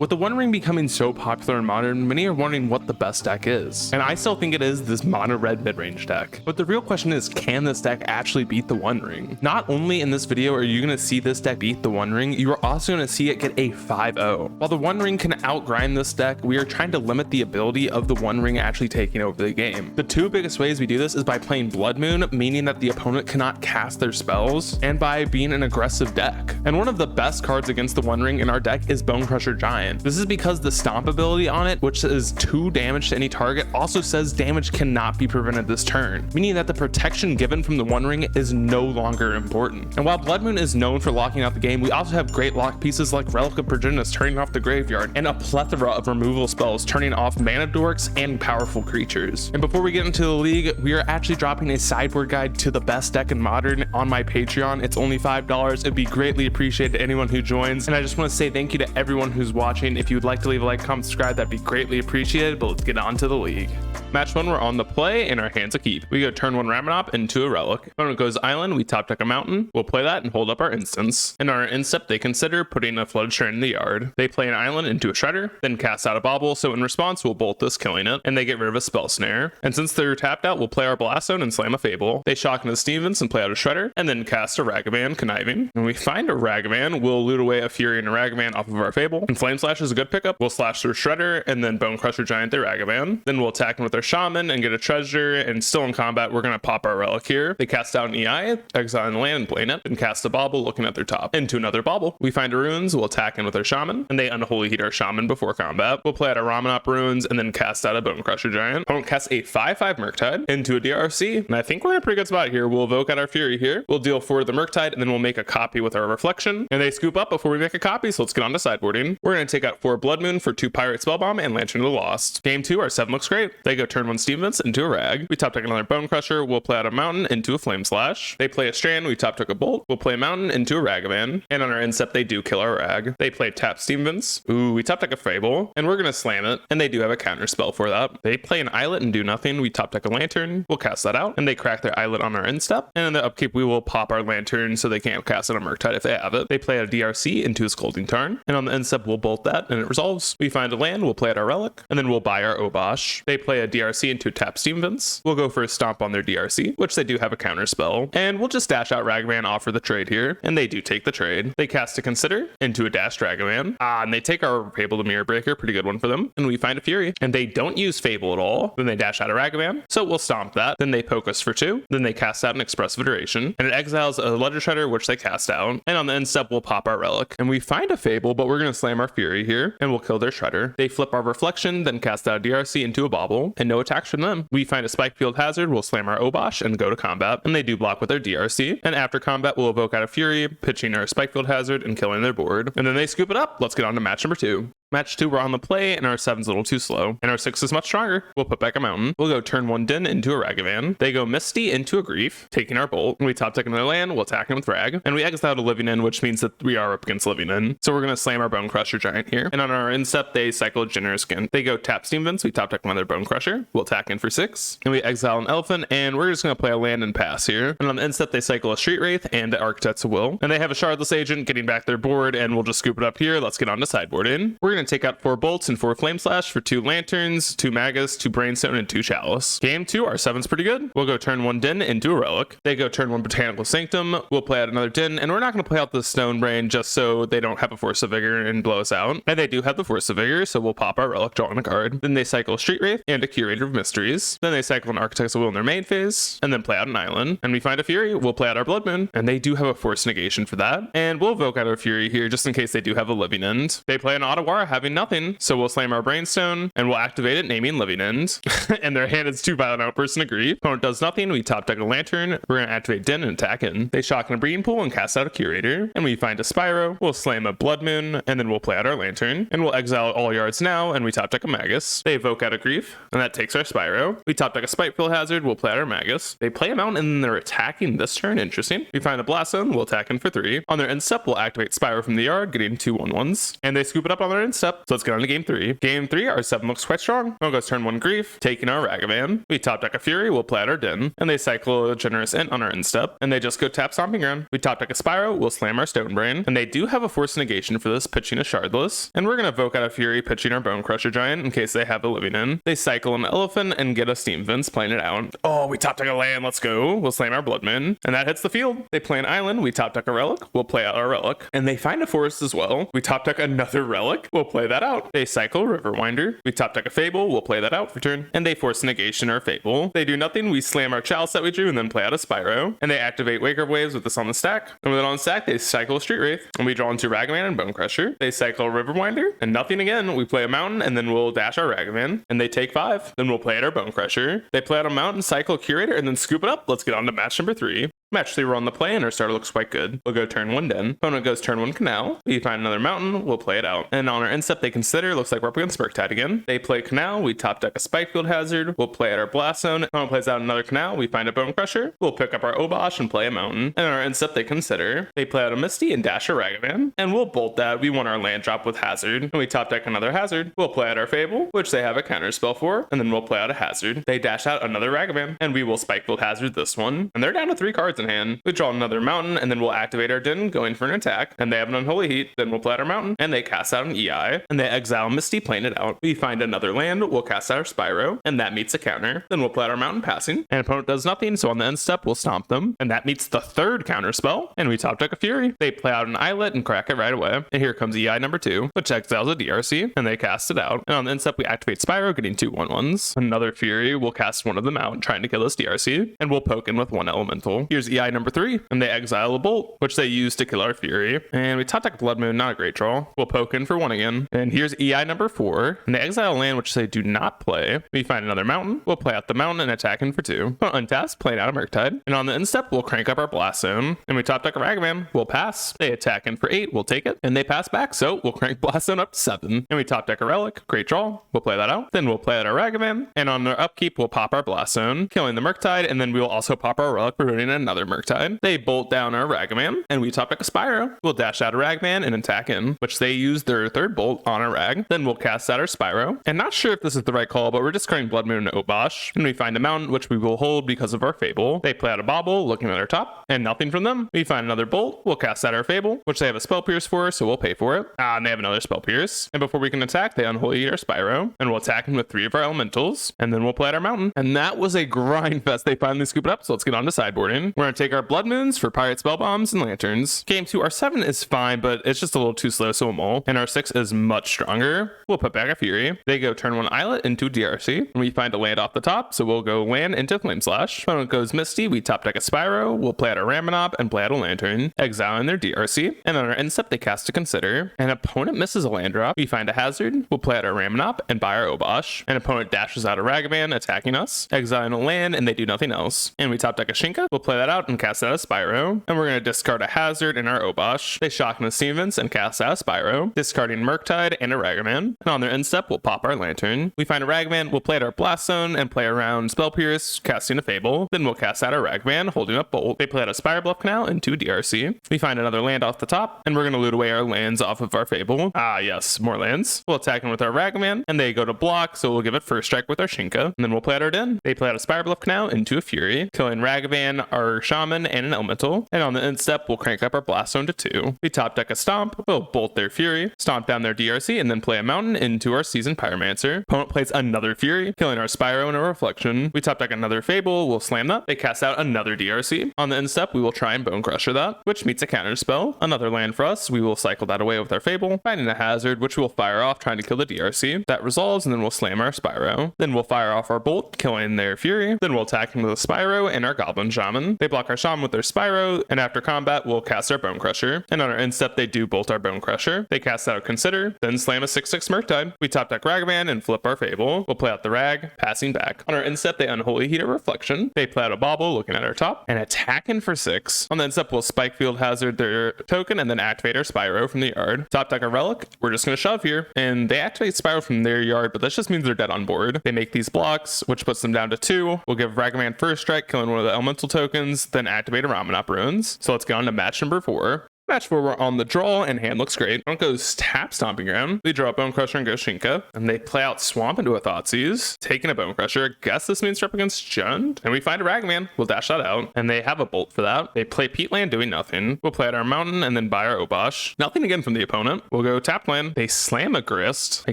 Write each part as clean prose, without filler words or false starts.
With the One Ring becoming so popular in Modern, many are wondering what the best deck is. And I still think it is this mono red mid-range deck. But the real question is, can this deck actually beat the One Ring? Not only in this video are you going to see this deck beat the One Ring, you are also going to see it get a 5-0. While the One Ring can outgrind this deck, we are trying to limit the ability of the One Ring actually taking over the game. The two biggest ways we do this is by playing Blood Moon, meaning that the opponent cannot cast their spells, and by being an aggressive deck. And one of the best cards against the One Ring in our deck is Bonecrusher Giant. This is because the stomp ability on it, which is 2 damage to any target, also says damage cannot be prevented this turn, meaning that the protection given from the One Ring is no longer important. And while Blood Moon is known for locking out the game, we also have great lock pieces like Relic of Progenitus turning off the graveyard, and a plethora of removal spells turning off mana dorks and powerful creatures. And before we get into the league, we are actually dropping a sideboard guide to the best deck in Modern on my Patreon. It's only $5. It'd be greatly appreciated to anyone who joins, and I just want to say thank you to everyone who's watching. If you would like to leave a like, comment, subscribe, that'd be greatly appreciated. But let's get on to the league. Match 1, we're on the play, and our hands a keep. We go turn 1 Ramanop into a Relic. Opponent goes Island, we top deck a Mountain. We'll play that and hold up our instance. And on our instep, they consider putting a Flooded Strand in the yard. They play an Island into a Shredder, then cast out a Bauble, so in response, we'll bolt this, killing it, and they get rid of a Spell Snare. And since they're tapped out, we'll play our Blast Zone and slam a Fable. They shock into Stevens and play out a Shredder, and then cast a Ragavan, conniving. When we find a Ragavan, we'll loot away a Fury and a Ragavan off of our Fable. And Flame Slash is a good pickup. We'll slash through Shredder, and then Bonecrusher Giant their Ragavan. Then we'll attack them with our Shaman and get a treasure, and still in combat, we're gonna pop our Relic here. They cast out an EI, exile and land and play it, and cast a Bauble looking at their top. Into another Bauble. We find a Runes, we'll attack in with our Shaman, and they Unholy Heat our Shaman before combat. We'll play out a Ramanop Runes, and then cast out a Bonecrusher Giant. Opponent casts a 5/5 Murktide into a DRC, and I think we're in a pretty good spot here. We'll evoke out our Fury here. We'll deal for the Murktide, and then we'll make a copy with our Reflection, and they scoop up before we make a copy, so let's get on to sideboarding. We're gonna take out 4 Blood Moon for 2 Pirate Spellbomb and Lantern of the Lost. Game 2, our 7 looks great. They go turn 1 Stevens into a Rag. We top deck another Bonecrusher. We'll play out a Mountain into a Flame Slash. They play a Strand. We top deck a Bolt. We'll play a Mountain into a Ragavan. And on our instep, they do kill our Rag. They play tap Stevens. Ooh, we top deck a Fable, and we're gonna slam it. And they do have a counter spell for that. They play an Islet and do nothing. We top deck a Lantern. We'll cast that out, and they crack their Islet on our instep. And in the upkeep, we will pop our Lantern so they can't cast it on Murktide if they have it. They play a DRC into a Scolding Tarn, and on the instep, we'll bolt that, and it resolves. We find a land. We'll play out our Relic, and then we'll buy our Obosh. They play a DRC into a tap Stevens. We'll go for a Stomp on their DRC, which they do have a counter spell, and we'll just dash out Ragavan, offer the trade here, and they do take the trade. They cast a Consider into a dash Ragavan, and they take our Fable to Mirror Breaker, pretty good one for them, and we find a Fury, and they don't use Fable at all. Then they dash out a Ragavan, so we'll stomp that. Then they poke us for 2. Then they cast out an Expressive Iteration, and it exiles a Ledger Shredder, which they cast out, and on the end step, we'll pop our Relic, and we find a Fable, but we're gonna slam our Fury here, and we'll kill their Shredder. They flip our Reflection, then cast out a DRC into a Bauble, and no attacks from them. We find a Spikefield Hazard, we'll slam our Obosh and go to combat, and they do block with their DRC, and after combat we'll evoke out a Fury, pitching our Spikefield Hazard and killing their board, and then they scoop it up. Let's get on to match number 2. Match 2, we're on the play, and our 7's a little too slow, and our 6 is much stronger. We'll put back a Mountain. We'll go turn 1 Din into a Ragavan. They go Misty into a Grief, taking our Bolt, and we top deck another land. We'll attack him with Rag, and we exile out a Living In, which means that we are up against Living In. So we're gonna slam our Bonecrusher Giant here, and on our instep, they cycle a Generous Skin. They go tap Stevens. We top deck another Bonecrusher. We'll attack in for 6, and we exile an Elephant, and we're just gonna play a land and pass here. And on the instep, they cycle a Street Wraith and Architect's Will, and they have a Shardless Agent getting back their board, and we'll just scoop it up here. Let's get on to sideboarding. We're gonna take out 4 Bolts and 4 Flame Slash for 2 Lanterns, 2 Magus, 2 Brainstone, and 2 Chalice. Game 2, our 7's pretty good. We'll go turn 1 Din into a Relic. They go turn 1 Botanical Sanctum. We'll play out another Din, and we're not going to play out the Stone Brain just so they don't have a Force of Vigor and blow us out. And they do have the Force of Vigor, so we'll pop our Relic, drawing a card. Then they cycle Street Wraith and a Curator of Mysteries. Then they cycle an Architect's Will in their main phase, and then play out an Island. And we find a Fury. We'll play out our Blood Moon, and they do have a Force Negation for that. And we'll evoke out our Fury here just in case they do have a Living End. They play an Otawara having nothing, so we'll slam our Brainstone, and we'll activate it, naming Living End. And their hand is 2 Violent Outbursts and a Grief. Opponent does nothing. We top deck a Lantern. We're gonna activate Din and attack in. They shock in a Breeding Pool and cast out a Curator. And we find a Spyro. We'll slam a Blood Moon, and then we'll play out our Lantern. And we'll exile all yards now, and we top deck a Magus. They evoke out a Grief, and that takes our Spyro. We top deck a Spitefield Hazard. We'll play out our Magus. They play a Mountain, and then they're attacking this turn. Interesting. We find a Blast Zone. We'll attack in for 3. On their end step, we'll activate Spyro from the yard, getting 2 1/1s. And they scoop it up on their end step. step. So let's get on to game 3. Game 3, our 7 looks quite strong. Opponent goes turn 1 Grief, taking our Ragavan. We top deck a Fury, we'll play out our Din, and they cycle a Generous Int on our end step, and they just go tap Stomping Ground. We top deck a Spyro, we'll slam our Stone Brain, and they do have a Force Negation for this, pitching a Shardless, and we're gonna Evoke out a Fury, pitching our Bone Crusher Giant in case they have a Living In. They cycle an Elephant and get a Steam Vince, playing it out. Oh, we top deck a land, let's go. We'll slam our Blood Moon, and that hits the field. They play an Island, we top deck a Relic, we'll play out our Relic, and they find a Forest as well. We top deck another Relic, we'll play that out. They cycle Riverwinder, we top deck a Fable, we'll play that out for turn, and they Force Negation our Fable. They do nothing, we slam our Chalice that we drew, and then play out a Spyro, and they activate Wake of Waves with this on the stack, and with it on the stack, they cycle Street Wraith, and we draw into Ragavan and Bone Crusher. They cycle Riverwinder, and nothing again, we play a Mountain, and then we'll dash our Ragavan, and they take 5, then we'll play out our Bone Crusher. They play out a Mountain, cycle Curator, and then scoop it up. Let's get on to match number 3. Match 3, we're on the play, and our starter looks quite good. We'll go turn 1 Den. Opponent goes turn 1 Canal. We find another Mountain, we'll play it out. And on our end step, they consider, looks like we're up against Murktide again. They play Canal, we top deck a Spikefield Hazard, we'll play at our Blast Zone. Opponent plays out another Canal, we find a Bone Crusher, we'll pick up our Obosh and play a Mountain. And on our end step, they consider. They play out a Misty and dash a Ragavan, and we'll bolt that. We want our land drop with Hazard, and we top deck another Hazard. We'll play out our Fable, which they have a counter spell for, and then we'll play out a Hazard. They dash out another Ragavan, and we will Spikefield Hazard this one. And they're down to 3 cards in hand. We draw another Mountain, and then we'll activate our Din, going for an attack, and they have an Unholy Heat. Then we'll play out our Mountain, and they cast out an EI, and they exile Misty, playing it out. We find another land, we'll cast out our Spyro, and that meets a counter. Then we'll play out our Mountain, passing, and opponent does nothing, so on the end step, we'll stomp them, and that meets the 3rd counter spell, and we top deck a Fury. They play out an Islet and crack it right away, and here comes EI number 2, which exiles a DRC, and they cast it out, and on the end step, we activate Spyro, getting 2 1/1s. Another Fury, we'll cast one of them out, trying to kill this DRC, and we'll poke in with 1 Elemental. Here's EI number 3, and they exile a Bolt, which they use to kill our Fury, and we top deck Blood Moon, not a great draw. We'll poke in for 1 again, and here's EI number 4, and they exile a land which they do not play. We find another Mountain, we'll play out the Mountain and attack in for 2. Untap, playing out a Murktide, and on the end step, we'll crank up our Blast Zone, and we top deck a Ragavan, we'll pass. They attack in for 8, we'll take it, and they pass back, so we'll crank Blast Zone up to 7, and we top deck a Relic, great draw, we'll play that out. Then we'll play out our Ragavan, and on our upkeep, we'll pop our Blast Zone, killing the Murktide, and then we'll also pop our Relic, ruining another Murktide. They bolt down our Ragavan, and we top deck a Spyro. We'll dash out a Ragman and attack in, which they use their 3rd bolt on a Rag. Then we'll cast out our Spyro, and not sure if this is the right call, but we're discarding Blood Moon and Obosh, and we find a Mountain, which we will hold because of our Fable. They play out a Bobble, looking at our top, and nothing from them. We find another Bolt, we'll cast out our Fable, which they have a Spell Pierce for, so we'll pay for it. And they have another Spell Pierce, and before we can attack, they Unholy Heat our Spyro, and we'll attack him with 3 of our Elementals, and then we'll play out our Mountain. And that was a grind fest. They finally scoop it up, so let's get on to sideboarding. We're gonna take our Blood Moons for Pirate Spell Bombs and Lanterns. Game 2, our 7 is fine, but it's just a little too slow, so we'll mull. And our 6 is much stronger. We'll put back a Fury. They go turn 1 Islet into DRC, and we find a land off the top, so we'll go land into Flame Slash. Opponent goes Misty, we top deck a Spyro, we'll play out a Ramonop and play out a Lantern, exile in their DRC, and on our end step, they cast to consider. An opponent misses a land drop, we find a Hazard, we'll play out our Ramonop and buy our Obosh. An opponent dashes out a Ragavan, attacking us, exiling a land, and they do nothing else. And we top deck a Shinka, we'll play that out and cast out a Spyro, and we're gonna discard a Hazard in our Obosh. They shock into Stevens and cast out a Spyro, discarding Murktide and a Ragavan. And on their end step, we'll pop our Lantern. We find a Ragavan, we'll play at our Blast Zone and play around Spell Pierce, casting a Fable. Then we'll cast out our Ragavan, holding up Bolt. They play at a Spire Bluff Canal into DRC. We find another land off the top, and we're gonna loot away our lands off of our Fable. Ah, yes, more lands. We'll attack in with our Ragavan, and they go to block, so we'll give it first strike with our Shinka. And then we'll play at our Den. They play at a Spire Bluff Canal into a Fury, killing Ragavan, our Shaman, and an Elemental. And on the end step, we'll crank up our Blast Zone to 2. We top deck a Stomp, we'll bolt their Fury, stomp down their DRC, and then play a Mountain into our Seasoned Pyromancer. Opponent plays another Fury, killing our Spyro and a Reflection. We top deck another Fable, we'll slam that. They cast out another DRC. On the end step, we will try and Bone Crusher that, which meets a counter spell. Another land for us, we will cycle that away with our Fable, finding a Hazard, which we'll fire off, trying to kill the DRC. That resolves, and then we'll slam our Spyro. Then we'll fire off our Bolt, killing their Fury. Then we'll attack them with a Spyro and our Goblin Shaman. They block our Shaman with their Spyro, and after combat, we'll cast our Bone Crusher. And on our end step, they do bolt our Bone Crusher. They cast out Consider, then slam a 6/6 Murktide. We top deck Ragavan and flip our Fable. We'll play out the Rag, passing back. On our end step, they Unholy Heat a Reflection. They play out a Bobble, looking at our top, and attacking for 6. On the end step, we'll Spikefield Hazard their token, and then activate our Spyro from the yard. Top deck a Relic. We're just gonna shove here, and they activate Spyro from their yard, but that just means they're dead on board. They make these blocks, which puts them down to 2. We'll give Ragavan first strike, killing one of the elemental tokens, then activate a Ramonop Ruins. So let's get on to match number 4. Match 4, we're on the draw, and hand looks great. Opponent goes tap Stomping Ground. We draw a Bone Crusher and go Shinka, and they play out Swamp into a Thoughtseize, taking a Bone Crusher. Guess this means they're up against Jund, and we find a Ragavan. We'll dash that out, and they have a Bolt for that. They play Peatland, doing nothing. We'll play out our Mountain, and then buy our Obosh. Nothing again from the opponent. We'll go tap land. They slam a Grist. I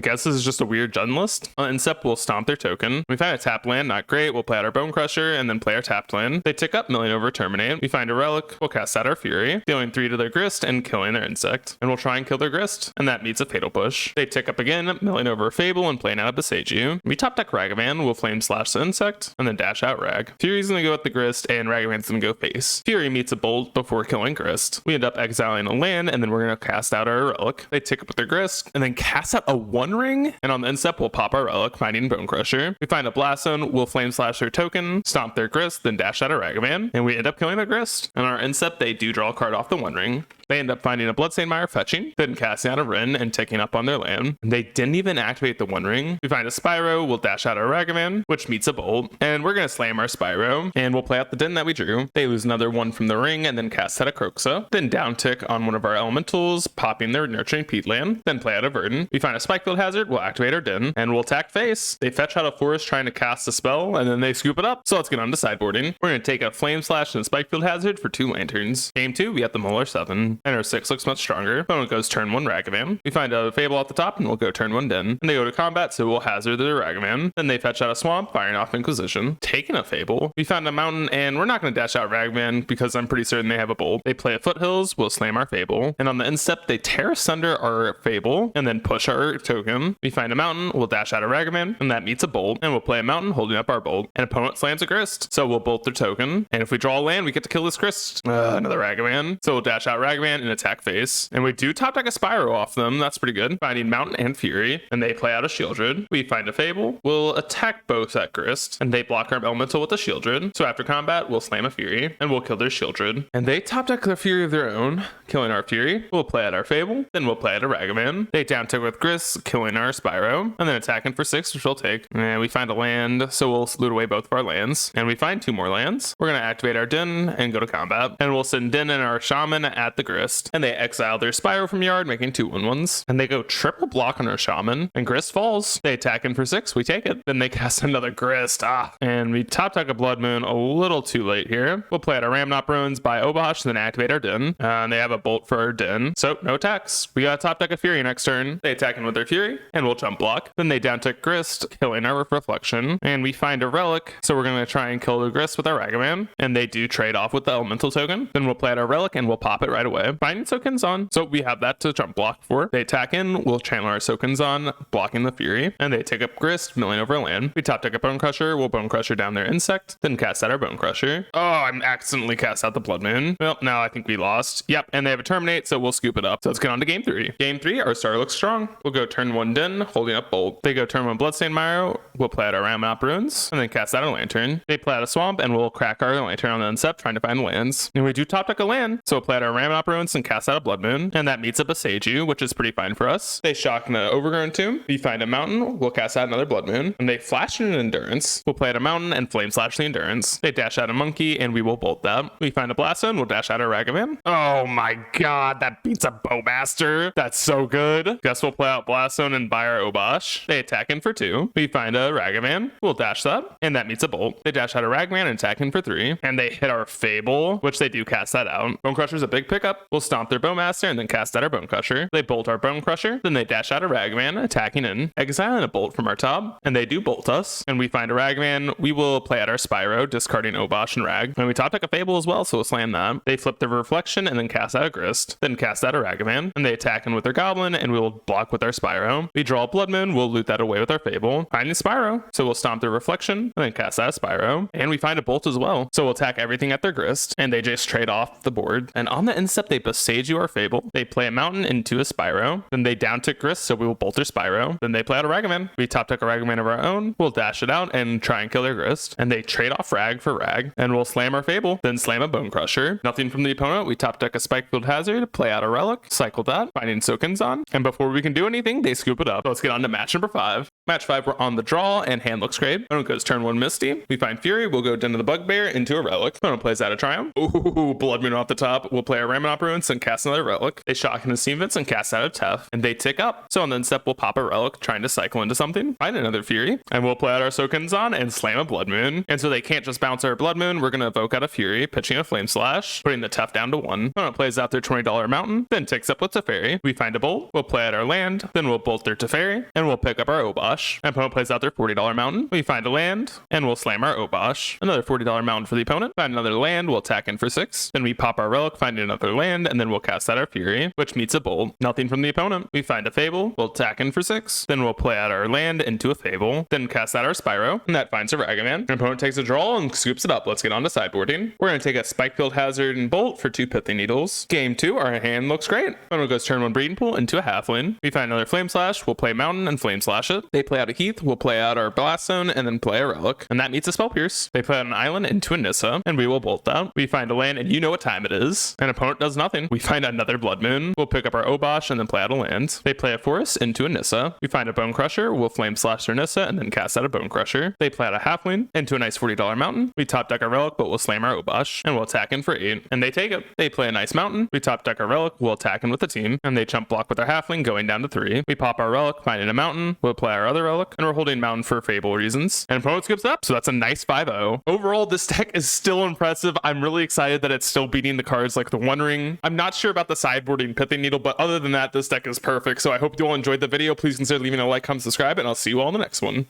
guess this is just a weird Jund list. Incept, we'll stomp their token. We find a tap land, not great. We'll play out our Bone Crusher, and then play our tapped land. They tick up, milling over Terminate. We find a Relic. We'll cast out our Fury, dealing 3 to their Grist and killing their Insect. And we'll try and kill their Grist, and that meets a Fatal Push. They tick up again, milling over Fable and playing out a Besage. We top deck Ragavan. We'll Flame Slash the Insect, and then dash out Rag. Fury's gonna go at the Grist, and Ragavan's gonna go face. Fury meets a Bolt before killing Grist. We end up exiling a land, and then we're gonna cast out our Relic. They tick up with their Grist, and then cast out a One Ring, and on the Incept, we'll pop our Relic, finding Bone Crusher. We find a Blast Zone. We'll Flame Slash their token, stomp their Grist, then dash out a Ragavan, and we end up killing their Grist. And on our Incept, they do draw a card off the One Ring. They end up finding a Bloodstained Mire, fetching, then casting out a Rin and ticking up on their land. They didn't even activate the One Ring. We find a Spyro, we'll dash out our Ragavan, which meets a Bolt, and we're gonna slam our Spyro, and we'll play out the Den that we drew. They lose another one from the ring, and then cast out a Croxa, then down tick on one of our elementals, popping their Nurturing Peatland, then play out a Verdant. We find a Spikefield Hazard, we'll activate our Den, and we'll attack face. They fetch out a Forest trying to cast a spell, and then they scoop it up, so let's get on to sideboarding. We're gonna take a Flame Slash and Spikefield Hazard for 2 lanterns. Game 2, we have the Molar 7, and our 6 looks much stronger. Opponent goes turn 1 Ragavan. We find a Fable at the top, and we'll go turn 1 Den. And they go to combat, so we'll hazard their Ragavan. Then they fetch out a Swamp, firing off Inquisition, taking a Fable. We found a Mountain, and we're not going to dash out Ragavan because I'm pretty certain they have a Bolt. They play a Foothills, we'll slam our Fable. And on the Instep, they tear asunder our Fable, and then push our token. We find a Mountain, we'll dash out a Ragavan, and that meets a Bolt. And we'll play a Mountain, holding up our Bolt. And opponent slams a Grist, so we'll bolt their token. And if we draw a land, we get to kill this Grist. Another Ragavan. So we'll dash out Ragavan and attack face. And we do top deck a Spyro off them. That's pretty good. Finding Mountain and Fury, and they play out a Shieldred. We find a Fable. We'll attack both at Grist, and they block our Elemental with a Shieldred. So after combat, we'll slam a Fury, and we'll kill their Shieldred. And they top deck their Fury of their own, killing our Fury. We'll play out our Fable, then we'll play out a Ragavan. They down tick with Grist, killing our Spyro, and then attacking for 6, which we'll take. And we find a land, so we'll loot away both of our lands. And we find 2 more lands. We're gonna activate our Den and go to combat. And we'll send Den and our Shaman at the Grist. And they exile their Spyro from yard, making 2/1/1s. And they go triple block on our Shaman, and Grist falls. They attack in for 6, we take it. Then they cast another Grist. And we top deck a Blood Moon a little too late here. We'll play out our Ramnop Ruins, buy Obosh, then activate our Den. And they have a Bolt for our Den, so no attacks. We got top deck a Fury next turn. They attack in with their Fury, and we'll jump block. Then they down tick Grist, killing our Reflection. And we find a Relic, so we're gonna try and kill the Grist with our Ragavan. And they do trade off with the Elemental token. Then we'll play out our Relic, and we'll pop it right away. Finding Tokens on, so we have that to jump block for. They attack in, we'll channel our Tokens on, blocking the Fury, and they take up Grist, milling over land. We top deck a Bone Crusher, we'll Bone Crusher down their Insect, then cast out our Bone Crusher. Oh, I'm accidentally cast out the Blood Moon. Well, now I think we lost. Yep, and they have a Terminate, so we'll scoop it up. So let's get on to game 3. Game 3, our star looks strong. We'll go turn 1 Den, holding up Bolt. They go turn 1 Bloodstained Mire, we'll play out our Ramnop Ruins, and then cast out a Lantern. They play out a Swamp, and we'll crack our Lantern on the Incept, trying to find lands. And we do top deck a land, so we'll play out our Ramnop Ruins and cast out a Blood Moon, and that meets a Besage, which is pretty fine for us. They shock in an Overgrown Tomb. We find a Mountain, we'll cast out another Blood Moon, and they flash in an Endurance. We'll play out a Mountain and Flame Slash the Endurance. They dash out a Monkey, and we will bolt that. We find a Blast Zone, we'll dash out a Ragavan. Oh my god, that beats a Bowmaster. That's so good. Guess we'll play out Blast Zone and buy our Obosh. They attack in for 2. We find a Ragavan, we'll dash that, and that meets a Bolt. They dash out a Ragavan and attack in for 3, and they hit our Fable, which they do cast that out. Bone Crusher's a big pickup. We'll stomp their Bowmaster and then cast out our Bone Crusher. They bolt our Bone Crusher, then they dash out a Ragavan, attacking in, exiling a Bolt from our top, and they do bolt us. And we find a Ragavan, we will play out our Spyro, discarding Obosh and Rag. And we top deck a Fable as well, so we'll slam that. They flip their Reflection and then cast out a Grist, then cast out a Ragavan, and they attack in with their Goblin, and we will block with our Spyro. We draw a Blood Moon, we'll loot that away with our Fable. Finding Spyro, so we'll stomp their Reflection, and then cast out a Spyro. And we find a Bolt as well, so we'll attack everything at their Grist, and they just trade off the board. And on the Incept, they Besage our Fable. They play a Mountain into a Spyro, then they down tick Grist, so we will bolt their Spyro. Then they play out a Ragavan. We top deck a Ragavan of our own, we'll dash it out and try and kill their Grist. And they trade off Rag for Rag, and we'll slam our Fable, then slam a Bone Crusher. Nothing from the opponent. We top deck a Spikefield Hazard, play out a Relic, cycle that, finding Tokens on, and before we can do anything, they scoop it up. So let's get on to match number 5. Match 5, we're on the draw, and hand looks great. Opponent goes turn 1 Misty. We find Fury, we'll go down to the Bugbear into a Relic. Opponent plays out a Triumph. Ooh, Blood Moon off the top. We'll play a Ramonop Ruins and cast another Relic. They shock into Steamvits and cast out a Tef, and they tick up. So on the end step, we'll pop a Relic, trying to cycle into something. Find another Fury, and we'll play out our Sokenzan and slam a Blood Moon. And so they can't just bounce our Blood Moon. We're going to evoke out a Fury, pitching a Flame Slash, putting the Tef down to 1. Opponent plays out their $20 Mountain, then ticks up with Teferi. We find a Bolt. We'll play out our land, then we'll bolt their Teferi, and we'll pick up our Obosh. And opponent plays out their $40 Mountain. We find a land, and we'll slam our Obosh. Another $40 Mountain for the opponent. Find another land, we'll attack in for 6. Then we pop our Relic, find another land, and then we'll cast out our Fury, which meets a Bolt. Nothing from the opponent. We find a Fable, we'll attack in for 6. Then we'll play out our land into a Fable, then cast out our Spyro, and that finds a Ragavan. Our opponent takes a draw and scoops it up. Let's get on to sideboarding. We're going to take a Spikefield Hazard and Bolt for 2 Pithy Needles. Game 2, our hand looks great. Opponent goes turn 1 Breeding Pool into a Halfling. We find another Flame Slash, we'll play Mountain and Flame Slash it. They play out a Heath, we'll play out our Blast Zone, and then play a Relic. And that meets a Spell Pierce. They play out an island into a Nissa, and we will bolt that. We find a land, and you know what time it is. An opponent does nothing. We find another Blood Moon. We'll pick up our Obosh and then play out a land. They play a Forest into a Nissa. We find a Bone Crusher. We'll Flame Slash their Nissa and then cast out a Bone Crusher. They play out a Halfling into a nice $40 Mountain. We top deck our Relic, but we'll slam our Obosh, and we'll attack in for 8. And they take it. They play a nice Mountain. We top deck our Relic. We'll attack in with the team, and they chump block with our Halfling, going down to 3. We pop our Relic, finding a Mountain. We'll play our other Relic, and we're holding Mountain for Fable reasons. And opponent skips up, so that's a nice 5-0. Overall, this deck is still impressive. I'm really excited that it's still beating the cards like the One Ring. I'm not sure about the sideboarding Pithy Needle, but other than that, this deck is perfect. So I hope you all enjoyed the video. Please consider leaving a like, comment, subscribe, and I'll see you all in the next one.